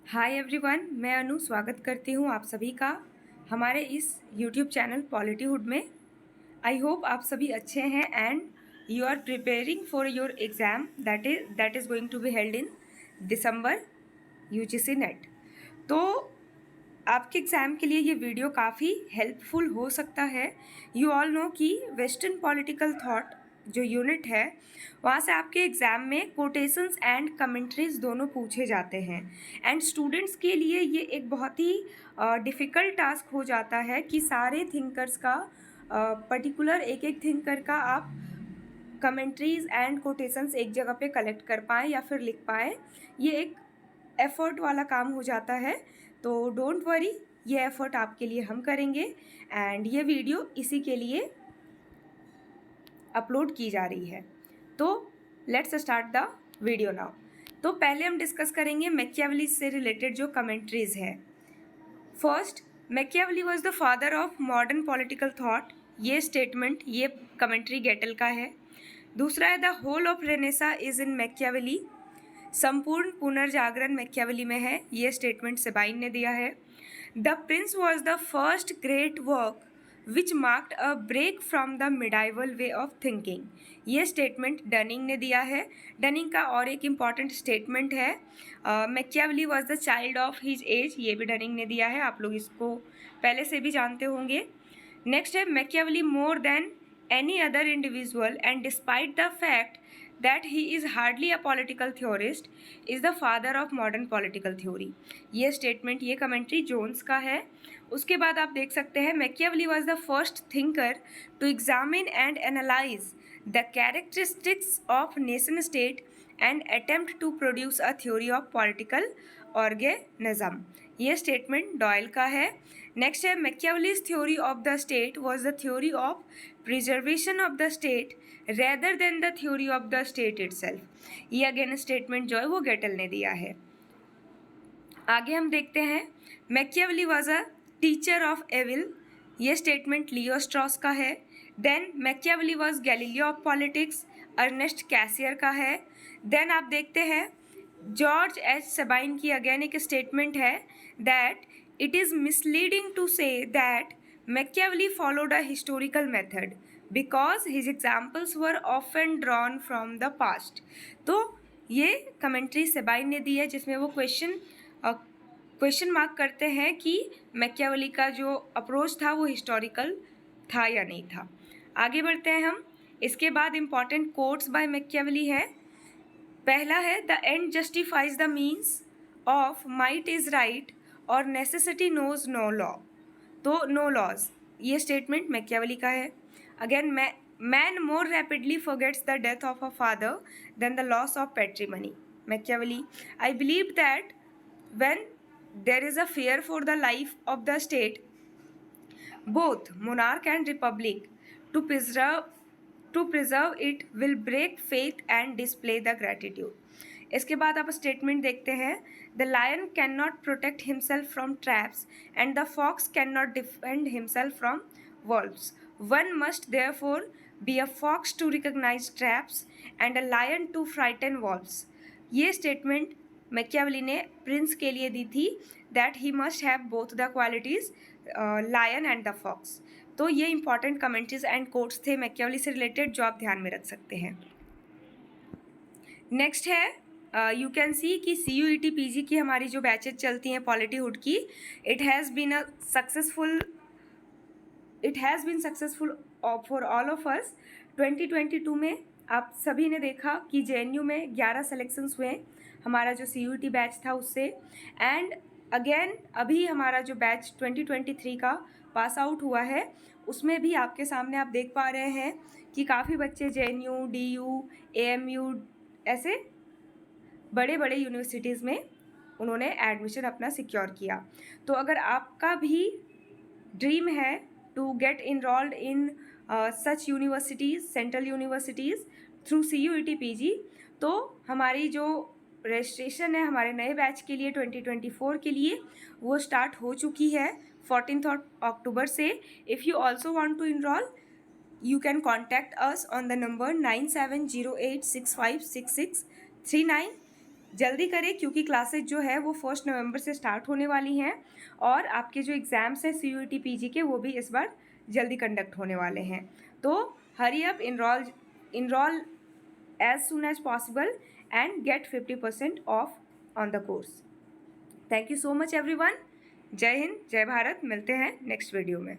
Hi everyone, मैं अनु स्वागत करती हूँ आप सभी का हमारे इस यूट्यूब चैनल पॉलिटीहुड में। आई होप आप सभी अच्छे हैं and you are preparing for your exam that is going to be held in December UGC NET. तो आपके एग्ज़ाम के लिए ये वीडियो काफ़ी हेल्पफुल हो सकता है। यू ऑल नो कि वेस्टर्न पॉलिटिकल थॉट जो यूनिट है वहाँ से आपके एग्ज़ाम में कोटेशंस एंड कमेंट्रीज दोनों पूछे जाते हैं एंड स्टूडेंट्स के लिए ये एक बहुत ही डिफ़िकल्ट टास्क हो जाता है कि सारे थिंकर्स का पर्टिकुलर एक एक थिंकर का आप कमेंट्रीज एंड कोटेशंस एक जगह पे कलेक्ट कर पाएँ या फिर लिख पाएँ। ये एक एफ़र्ट वाला काम हो जाता है, तो डोंट वरी, ये एफ़र्ट आपके लिए हम करेंगे एंड ये वीडियो इसी के लिए अपलोड की जा रही है। तो let's start the video now. तो पहले हम डिस्कस करेंगे मैकियावेली से रिलेटेड जो कमेंट्रीज है। First, Machiavelli was the father of modern political thought. ये स्टेटमेंट, ये कमेंट्री गेटल का है। दूसरा है the whole of renaissance is in Machiavelli. संपूर्ण पुनर्जागरण मैकियावेली में है। ये स्टेटमेंट सेबाइन ने दिया है। The prince was the first great work which marked a break from the medieval way of thinking. ये स्टेटमेंट डनिंग ने दिया है। डनिंग का और एक इम्पॉर्टेंट स्टेटमेंट है Machiavelli was the child of his age. ये भी डनिंग ने दिया है, आप लोग इसको पहले से भी जानते होंगे। नेक्स्ट है Machiavelli more than any other individual and despite the fact that he is hardly a political theorist is the father of modern political theory। ये स्टेटमेंट, ये कमेंट्री जोन्स का है। उसके बाद आप देख सकते हैं Machiavelli was the first thinker to examine and analyze the characteristics of nation state and attempt to produce a theory of political organism। ये स्टेटमेंट डॉयल का है। नेक्स्ट है Machiavelli's theory of the state was the theory of preservation of the state rather than the theory of the state itself. ये again statement जो है वो गेटल ने दिया है। आगे हम देखते हैं Machiavelli was a teacher of evil. ये स्टेटमेंट लियो स्ट्रॉस का है। Then Machiavelli was Galileo of politics, Ernest Cassirer का है। देन आप देखते हैं जॉर्ज एच सेबाइन की अगेन एक स्टेटमेंट है that it is misleading to say that Machiavelli followed a historical method because his examples were often drawn from the past. तो ये कमेंट्री सेबाइन ने दी है जिसमें वो क्वेश्चन मार्क करते हैं कि मैकियावेली का जो अप्रोच था वो हिस्टोरिकल था या नहीं था। आगे बढ़ते हैं हम। इसके बाद इम्पॉर्टेंट कोट्स बाय मैकियावेली है। पहला है the end justifies the means of might is right or necessity knows no law. तो नो लॉज, ये स्टेटमेंट मैकियावेली का है। Again man more rapidly forgets the death of a father than the loss of patrimony. Machiavelli I believe that when there is a fear for the life of the state, both monarch and republic, to preserve it will break faith and display the gratitude। इसके बाद आप statement देखते हैं the lion can not protect himself from traps and the fox can not defend himself from wolves. One must therefore be a fox to recognise traps and a lion to frighten wolves. ये statement Machiavelli ने prince के लिए दी थी that he must have both the qualities lion and the fox. तो ये important commentaries and quotes थे Machiavelli से रिलेटेड जो आप ध्यान में रख सकते हैं। नेक्स्ट है यू कैन सी कि CUET PG की हमारी जो बैचेज चलती हैं पॉलिटीहुड की, it has been successful for all of us. 2022 में आप सभी ने देखा कि JNU में 11 सेलेक्शंस हुए हमारा जो CUET बैच था उससे। एंड अगेन अभी हमारा जो बैच 2023 का पास आउट हुआ है उसमें भी आपके सामने आप देख पा रहे हैं कि काफ़ी बच्चे JNU, DU, AMU ऐसे बड़े बड़े यूनिवर्सिटीज़ में उन्होंने एडमिशन अपना सिक्योर किया। तो अगर आपका भी ड्रीम है to get enrolled in such universities, central universities through CUET PG, तो हमारी जो रजिस्ट्रेशन है हमारे नए बैच के लिए 2024 के लिए वो स्टार्ट हो चुकी है 14 अक्टूबर से। If you also want to enrol you can contact us on the number 9708656639। जल्दी करें क्योंकि क्लासेज जो है वो 1 नवंबर से स्टार्ट होने वाली हैं और आपके जो एग्ज़ाम्स हैं CUET PG के वो भी इस बार जल्दी कंडक्ट होने वाले हैं। तो hurry up, enroll as soon as possible and get 50% off on the course. Thank you so much everyone. जय हिंद, जय भारत। मिलते हैं नेक्स्ट वीडियो में।